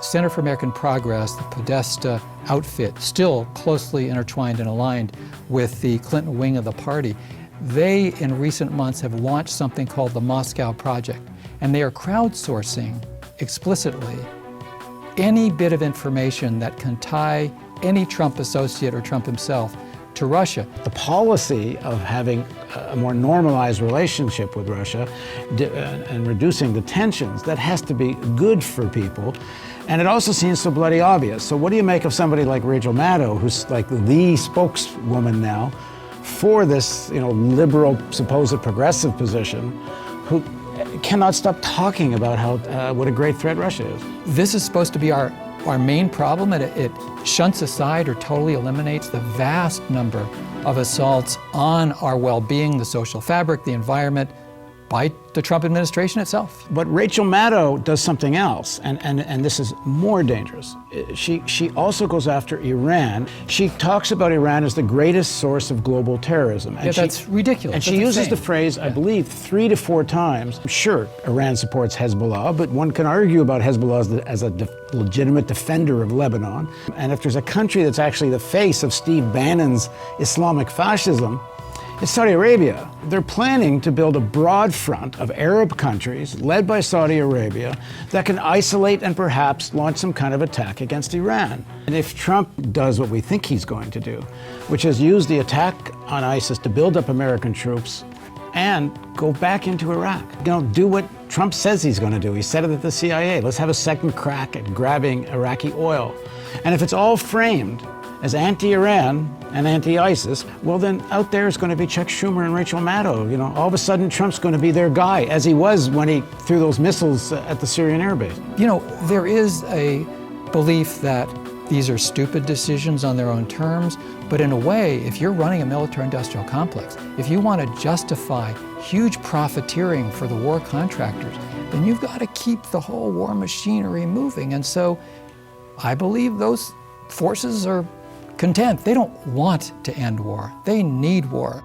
Center for American Progress, the Podesta outfit, still closely intertwined and aligned with the Clinton wing of the party, they, in recent months, have launched something called the Moscow Project, and they are crowdsourcing explicitly any bit of information that can tie any Trump associate or Trump himself to Russia. The policy of having a more normalized relationship with Russia and reducing the tensions, that has to be good for people. And it also seems so bloody obvious. So what do you make of somebody like Rachel Maddow, who's like the spokeswoman now for this, liberal, supposed progressive position, who cannot stop talking about how what a great threat Russia is? This is supposed to be our main problem, and it shunts aside or totally eliminates the vast number of assaults on our well-being, the social fabric, the environment, by the Trump administration itself. But Rachel Maddow does something else, and this is more dangerous. She also goes after Iran. She talks about Iran as the greatest source of global terrorism. And that's ridiculous. And she uses the phrase, I believe, 3 to 4 times. Sure, Iran supports Hezbollah, but one can argue about Hezbollah as a legitimate defender of Lebanon. And if there's a country that's actually the face of Steve Bannon's Islamic fascism, it's Saudi Arabia. They're planning to build a broad front of Arab countries led by Saudi Arabia that can isolate and perhaps launch some kind of attack against Iran. And if Trump does what we think he's going to do, which is use the attack on ISIS to build up American troops and go back into Iraq, do what Trump says he's going to do. He said it at the CIA. Let's have a second crack at grabbing Iraqi oil. And if it's all framed as anti-Iran and anti-ISIS, well then out there is going to be Chuck Schumer and Rachel Maddow. All of a sudden Trump's going to be their guy, as he was when he threw those missiles at the Syrian airbase. There is a belief that these are stupid decisions on their own terms, but in a way, if you're running a military-industrial complex, if you want to justify huge profiteering for the war contractors, then you've got to keep the whole war machinery moving. And so I believe those forces are content. They don't want to end war. They need war.